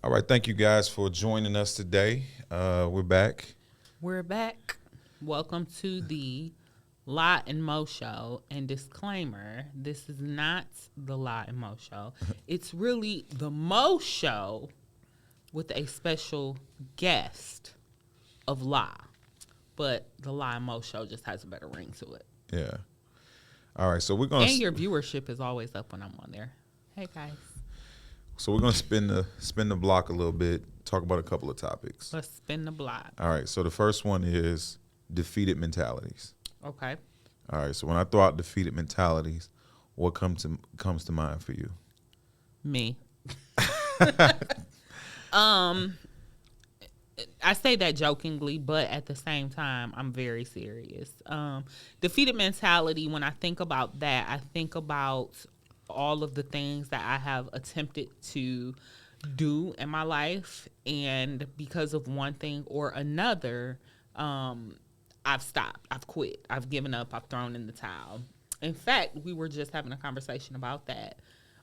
All right, thank you guys for joining us today. We're back. We're back. Welcome to the Lie and Mo Show. And disclaimer, this is not the Lie and Mo Show. It's really the Mo Show with a special guest of Lie. But the Lie and Mo Show just has a better ring to it. Yeah. All right, so we're gonna And your viewership is always up when I'm on there. Hey guys. so we're gonna spin the block a little bit. Talk about a couple of topics. Let's spin the block. All right, so the first one is defeated mentalities. Okay. All right, so when I throw out defeated mentalities, what comes to mind for you? Me. I say that jokingly, but at the same time, I'm very serious. Defeated mentality, when I think about that, I think about all of the things that I have attempted to do in my life. And because of one thing or another, I've stopped. I've quit. I've given up. I've thrown in the towel. In fact, we were just having a conversation about that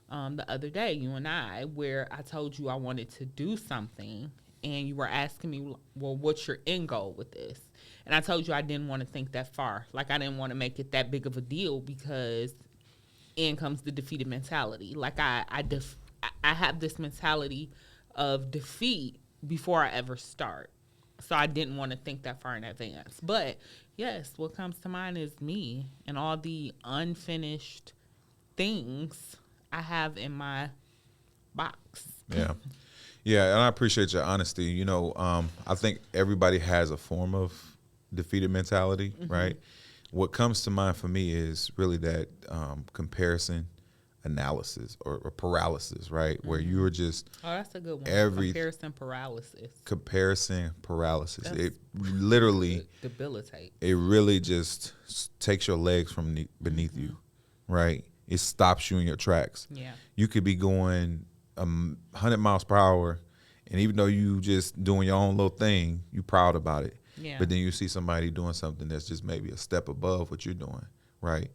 the other day, you and I, where I told you I wanted to do something. And you were asking me, well, what's your end goal with this? And I told you I didn't want to think that far. Like, I didn't want to make it that big of a deal because in comes the defeated mentality. Like, I have this mentality of defeat before I ever start. So I didn't want to think that far in advance. But, yes, what comes to mind is me and all the unfinished things I have in my box. Yeah. Yeah, and I appreciate your honesty. You know, I think everybody has a form of defeated mentality, right? What comes to mind for me is really that comparison analysis or paralysis, right? Where you were just Oh, that's a good one. Comparison paralysis. Comparison paralysis. It literally Debilitate. It really just takes your legs from beneath you, right? It stops you in your tracks. Yeah. You could be going 100 miles per hour, and even though you just doing your own little thing, you proud about it. Yeah. But then you see somebody doing something that's just maybe a step above what you're doing, right?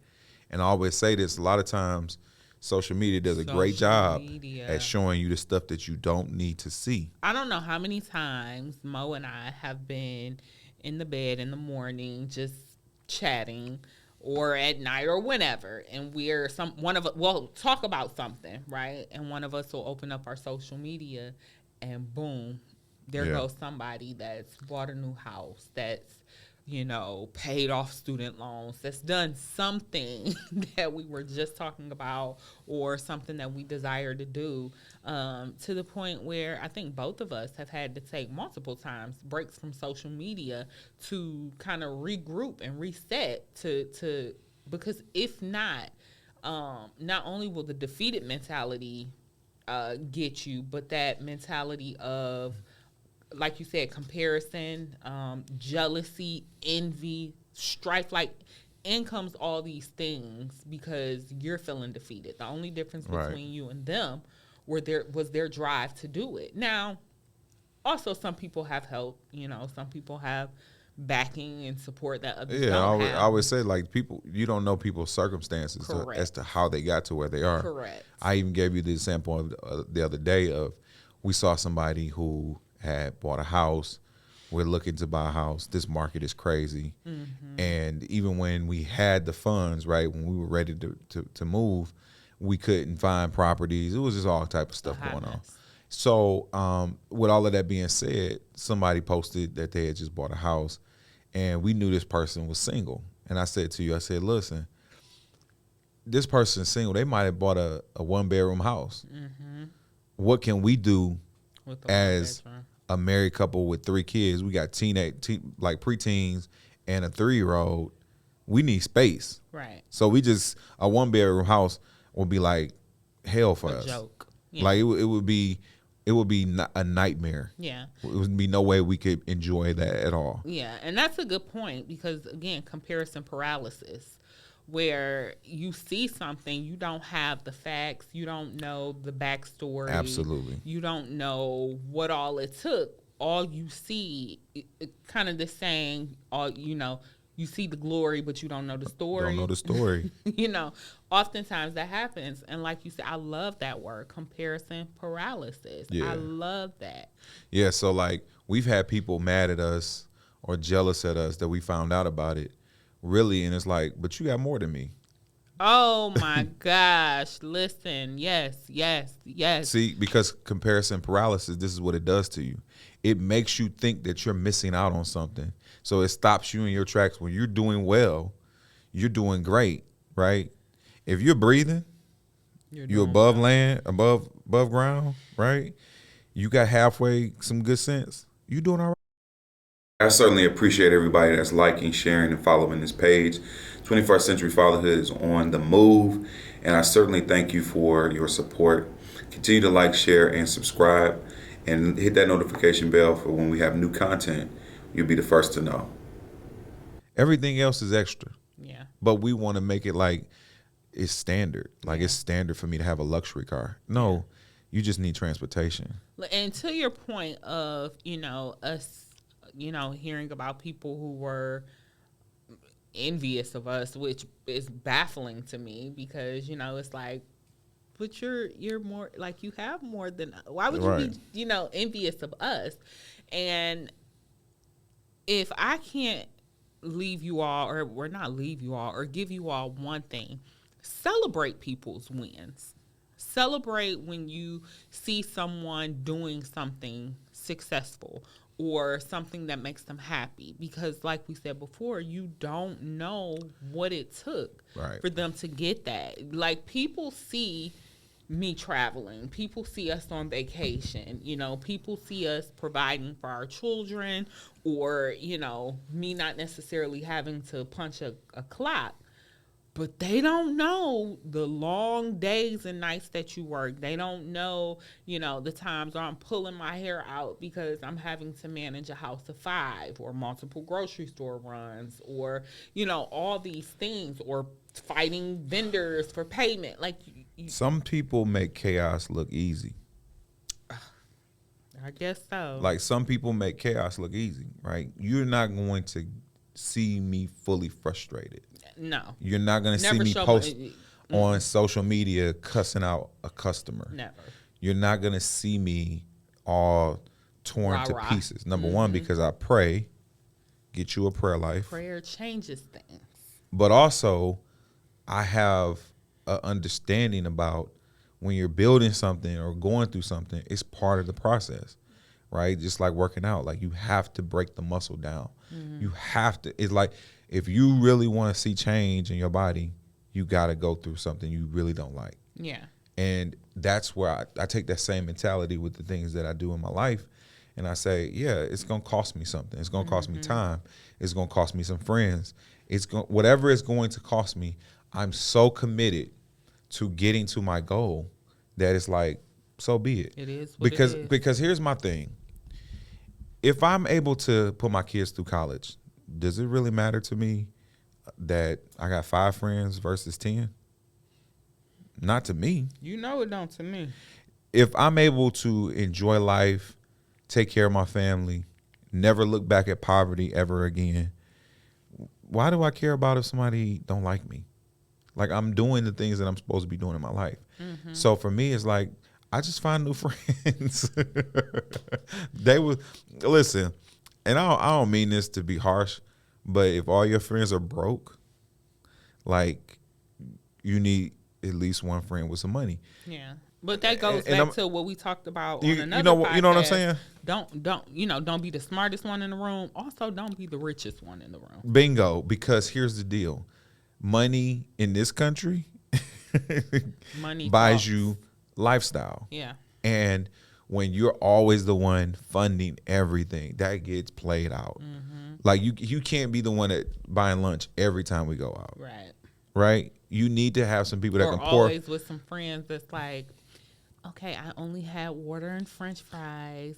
And I always say this, a lot of times social media does a great job at showing you the stuff that you don't need to see. I don't know how many times Mo and I have been in the bed in the morning just chatting, or at night or whenever, and we'll talk about something, right? And one of us will open up our social media, and boom, there goes somebody that's bought a new house, that's, paid off student loans, that's done something that we were just talking about, or something that we desire to do, to the point where I think both of us have had to take multiple times breaks from social media to kind of regroup and reset to because if not, not only will the defeated mentality get you, but that mentality of, like you said, comparison, jealousy, envy, strife, like in comes all these things because you're feeling defeated. The only difference between you and them was their drive to do it. Now, also some people have help, some people have backing and support that others don't have. I always say, like, people, you don't know people's circumstances as to how they got to where they are. Correct. I even gave you the example of the other day of we saw somebody who had bought a house. We're looking to buy a house. This market is crazy. And even when we had the funds, right, when we were ready to move, we couldn't find properties. It was just all type of stuff going on. So with all of that being said, somebody posted that they had just bought a house, and we knew this person was single. And I said to you, listen, this person's single. They might have bought a one-bedroom house. What can we do as a married couple with 3 kids? We got like preteens and a 3-year-old. We need space. Right. So a 1-bedroom house would be like hell for us. Joke. Yeah. Like it would be a nightmare. Yeah. It would be no way we could enjoy that at all. Yeah, and that's a good point because, again, comparison paralysis, where you see something, you don't have the facts, you don't know the backstory. Absolutely. You don't know what all it took. All you see, kind of the saying, you see the glory, but you don't know the story. Don't know the story. Oftentimes that happens. And like you said, I love that word, comparison paralysis. Yeah. I love that. Yeah, so like we've had people mad at us or jealous at us that we found out about it, really, and it's like, but you got more than me. Oh my gosh. Listen, yes. See, because comparison paralysis, this is what it does to you. It makes you think that you're missing out on something. So it stops you in your tracks. When you're doing well, you're doing great, right? If you're breathing, you're above land, above ground, right? You got halfway some good sense. You doing all right. I certainly appreciate everybody that's liking, sharing, and following this page. 21st Century Fatherhood is on the move, and I certainly thank you for your support. Continue to like, share, and subscribe, and hit that notification bell for when we have new content. You'll be the first to know. Everything else is extra. Yeah. But we want to make it like it's standard. Like it's standard for me to have a luxury car. No, you just need transportation. And to your point of, us, hearing about people who were envious of us, which is baffling to me because, it's like, but you're more like you have more than, why would you be, envious of us? And if I can't leave you all or not leave you all or give you all one thing, celebrate people's wins. Celebrate when you see someone doing something successful or something that makes them happy. Because like we said before, you don't know what it took for them to get that. Like people see me traveling. People see us on vacation. People see us providing for our children or, me not necessarily having to punch a clock. But they don't know the long days and nights that you work. They don't know, the times where I'm pulling my hair out because I'm having to manage a house of 5 or multiple grocery store runs or, all these things or fighting vendors for payment. Like some people make chaos look easy. I guess so. Like some people make chaos look easy, right? You're not going to see me fully frustrated. No. You're not going to see me post on social media cussing out a customer. Never. You're not going to see me all torn to pieces. Number one, because I pray, get you a prayer life. Prayer changes things. But also, I have an understanding about when you're building something or going through something, it's part of the process, right? Just like working out. Like you have to break the muscle down. You have to. It's like if you really want to see change in your body, you got to go through something you really don't like. Yeah. And that's where I take that same mentality with the things that I do in my life. And I say, yeah, it's going to cost me something. It's going to cost me time. It's going to cost me some friends. Whatever it's going to cost me, I'm so committed to getting to my goal that it's like, so be it. It is what it is. Because here's my thing. If I'm able to put my kids through college, does it really matter to me that I got 5 friends versus 10? Not to me. It don't to me. If I'm able to enjoy life, take care of my family, never look back at poverty ever again, why do I care about if somebody don't like me? Like I'm doing the things that I'm supposed to be doing in my life. So for me, it's like, I just find new friends. They would listen, and I don't mean this to be harsh, but if all your friends are broke, like you need at least one friend with some money. Yeah, but that goes back to what we talked about on another podcast. You know what I'm saying? Don't be the smartest one in the room. Also, don't be the richest one in the room. Bingo. Because here's the deal: money in this country, money buys you lifestyle. Yeah. And when you're always the one funding everything, that gets played out. Like you can't be the one that buying lunch every time we go out. Right? You need to have some people that can pour. Always with some friends that's like, okay, I only had water and French fries.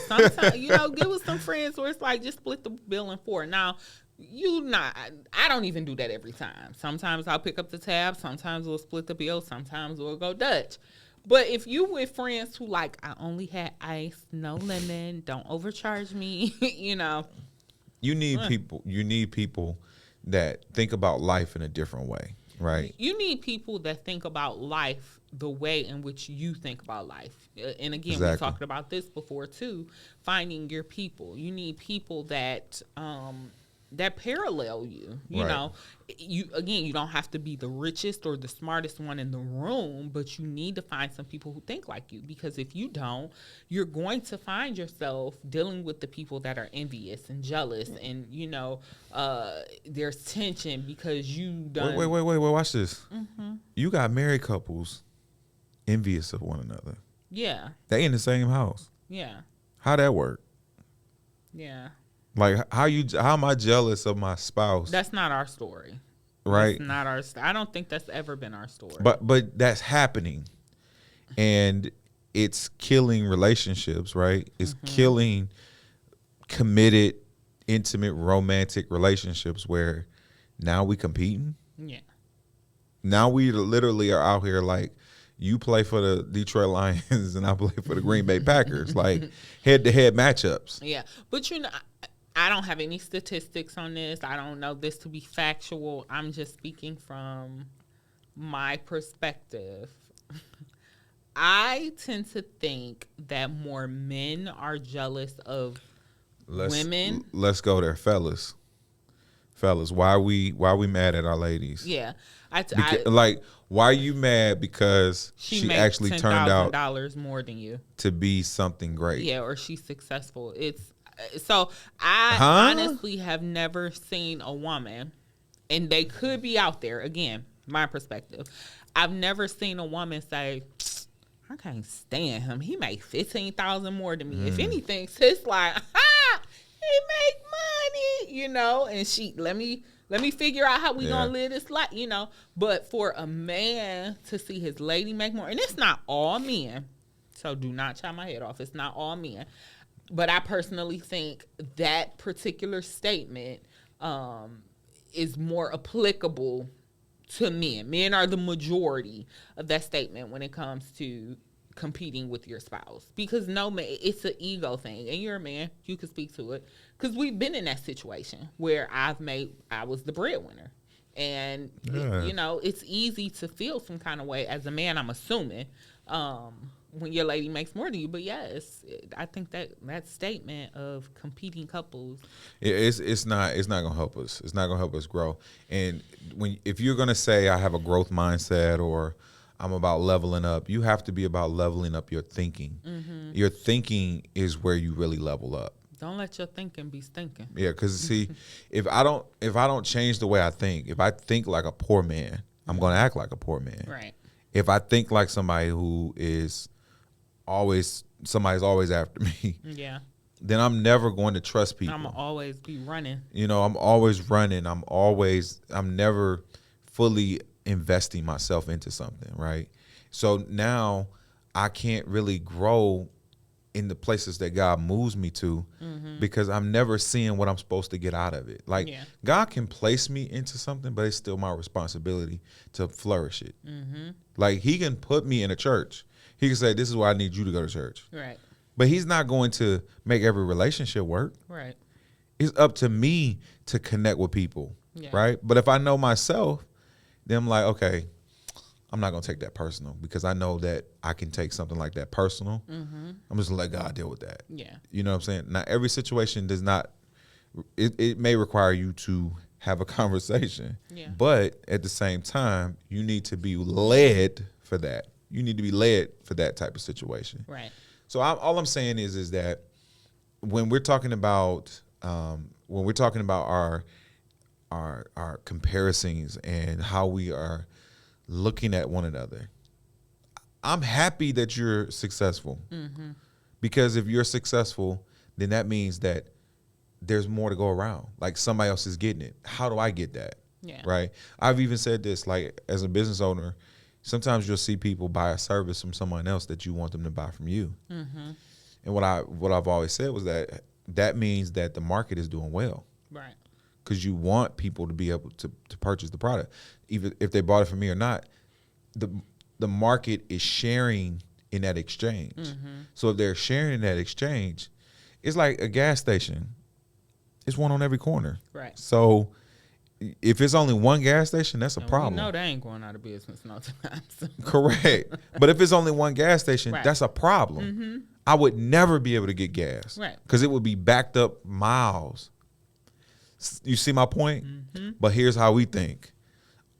Sometimes get with some friends where it's like just split the bill in 4. Now, I don't even do that every time. Sometimes I'll pick up the tab. Sometimes we'll split the bill. Sometimes we'll go Dutch. But if you with friends who like, I only had ice, no lemon, don't overcharge me, You need people that think about life in a different way, right? You need people that think about life the way in which you think about life. And again, we talked about this before too, finding your people. You need people that that parallel you. You know, you don't have to be the richest or the smartest one in the room, but you need to find some people who think like you, because if you don't, you're going to find yourself dealing with the people that are envious and jealous, and you know, there's tension because you done. Wait, watch this. Mm-hmm. You got married couples envious of one another. Yeah. They in the same house. Yeah. How that work? Yeah. Like how am I jealous of my spouse? That's not our story. Right? That's not our I don't think that's ever been our story. But that's happening. And it's killing relationships, right? It's killing committed, intimate, romantic relationships where now we competing. Yeah. Now we literally are out here like, you play for the Detroit Lions and I play for the Green Bay Packers, like head-to-head matchups. Yeah, but you know, I don't have any statistics on this. I don't know this to be factual. I'm just speaking from my perspective. I tend to think that more men are jealous of women. Let's go there, fellas. Why we mad at our ladies? Yeah, like, why are you mad because she actually turned out $10,000 more than you to be something great? Yeah, or she's successful. So I honestly have never seen a woman, and they could be out there. Again, my perspective. I've never seen a woman say, I can't stand him. He make $15,000 more than me. If anything, sis like, he make money, you know, and she let me figure out how we gonna live this life, you know. But for a man to see his lady make more, and it's not all men, so do not chop my head off. It's not all men, but I personally think that particular statement is more applicable to men. Men are the majority of that statement when it comes to competing with your spouse, because no man, it's an ego thing, and you're a man, you can speak to it, because we've been in that situation where I was the breadwinner, and you know, it's easy to feel some kind of way as a man, I'm assuming, when your lady makes more than you. But yes, I think that statement of competing couples, it's not gonna help us. It's not gonna help us grow. And if you're gonna say I have a growth mindset or I'm about leveling up, you have to be about leveling up your thinking. Your thinking is where you really level up. Don't let your thinking be stinking. Yeah, because see, if I don't change the way I think, if I think like a poor man, I'm gonna act like a poor man. Right. If I think like somebody who is somebody's always after me, then I'm never going to trust people. I'm always be running. You know, I'm always running. I'm never fully investing myself into something, right? So now I can't really grow in the places that God moves me to because I'm never seeing what I'm supposed to get out of it. Like, God can place me into something, but it's still my responsibility to flourish it. Like, he can put me in a church. He can say, this is why I need you to go to church. Right. But he's not going to make every relationship work. Right. It's up to me to connect with people, right? But if I know myself, then I'm like, okay, I'm not going to take that personal, because I know that I can take something like that personal. I'm just going to let God deal with that. Yeah. You know what I'm saying? Now, every situation does not, it may require you to have a conversation. Yeah. But at the same time, you need to be led for that. You need to be led for that type of situation. Right. So all I'm saying is that when we're talking about our comparisons and how we are looking at one another, I'm happy that you're successful, because if you're successful, then that means that there's more to go around. Like, somebody else is getting it. How do I get that? Yeah. Right. I've even said this, like, as a business owner, sometimes you'll see people buy a service from someone else that you want them to buy from you. And what I've always said was that means that the market is doing well. Right. Because you want people to be able to purchase the product, even if they bought it from me or not. The market is sharing in that exchange. So if they're sharing in that exchange, it's like a gas station. it's one on every corner. Right. So if it's only one gas station, that's a problem. No, they ain't going out of business no time soon. Correct. But if it's only one gas station, Right. that's a problem. I would never be able to get gas. Right. Because it would be backed up miles. You see my point? But here's how we think.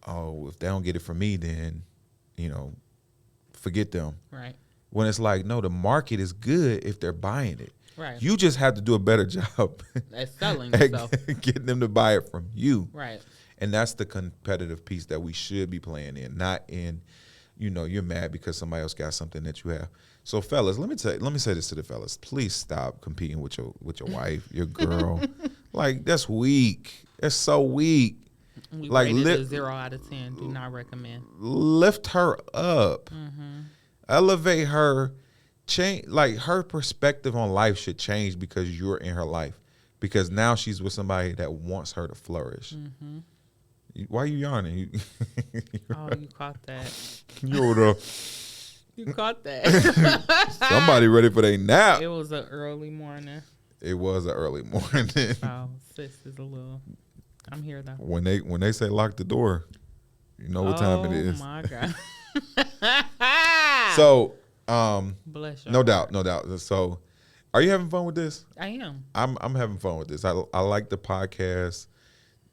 Oh, if they don't get it from me, then, forget them. Right. When it's like, no, the market is good if they're buying it. Right. You just have to do a better job at selling at yourself. getting them to buy it from you. Right. And that's the competitive piece that we should be playing in, not in, you're mad because somebody else got something that you have. So fellas, let me say this to the fellas. Please stop competing with your wife, your girl. Like, that's weak. That's so weak. We like rated a 0 out of 10. Do not recommend. Lift her up. Elevate her. Change, like, her perspective on life should change because you're in her life. Because now she's with somebody that wants her to flourish. Why are you yawning? Oh, you caught that. You caught that. Somebody ready for their nap. It was an early morning. It was an early morning. Oh, sis is a little. I'm here though. When they say lock the door, you know what time it is. Oh my God. So, bless you. no doubt. So, are you having fun with this? I am. I'm having fun with this. I like the podcast.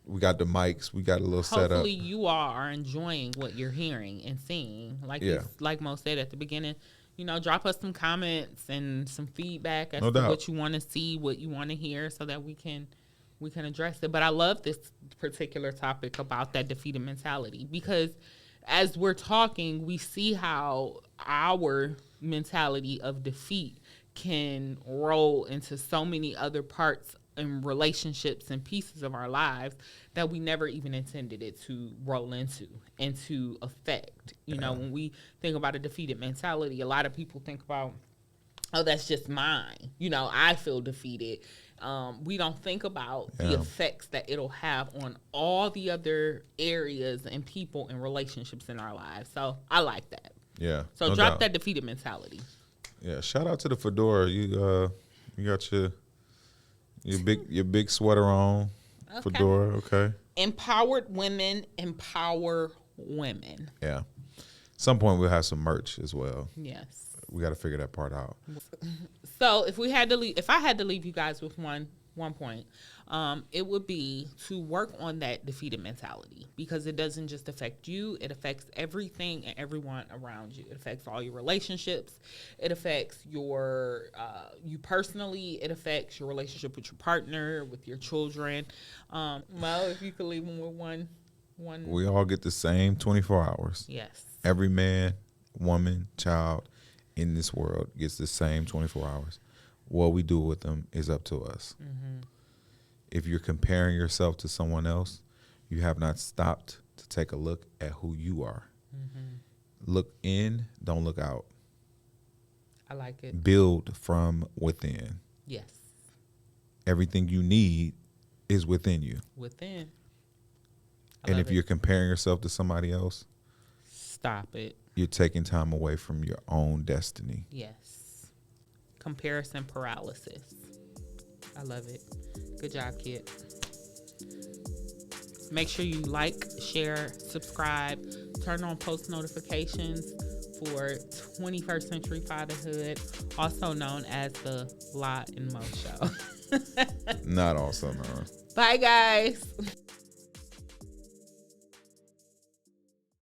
We got the mics. We got a little setup. Hopefully, you all are enjoying what you're hearing and seeing. Like Mo said at the beginning, drop us some comments and some feedback as to what you want to see, what you want to hear, so that we can address it. But I love this particular topic about that defeated mentality, because as we're talking, we see how our mentality of defeat can roll into so many other parts and relationships and pieces of our lives that we never even intended it to roll into and to affect. When we think about a defeated mentality, a lot of people think about, oh, that's just mine. I feel defeated. We don't think about the effects that it'll have on all the other areas and people and relationships in our lives. So I like that. Yeah. So drop that defeated mentality. Yeah. Shout out to the Fedora. You got your big sweater on. Okay. Fedora. Okay. Empowered women empower women. Yeah. Some point we'll have some merch as well. Yes. We got to figure that part out. So if I had to leave you guys with one point, it would be to work on that defeated mentality, because it doesn't just affect you. It affects everything and everyone around you. It affects all your relationships. It affects your you personally. It affects your relationship with your partner, with your children. Mo, if you could leave them with one. We all get the same 24 hours. Yes. Every man, woman, child in this world gets the same 24 hours. What we do with them is up to us. If you're comparing yourself to someone else, you have not stopped to take a look at who you are. Look in, don't look out. I like it. Build from within. Yes. Everything you need is within you. Within. And if you're comparing yourself to somebody else, stop it. You're taking time away from your own destiny. Yes. Comparison paralysis. I love it. Good job, kid. Make sure you like, share, subscribe, turn on post notifications for 21st Century Fatherhood, also known as the La and Mo Show. Not also known. Bye, guys.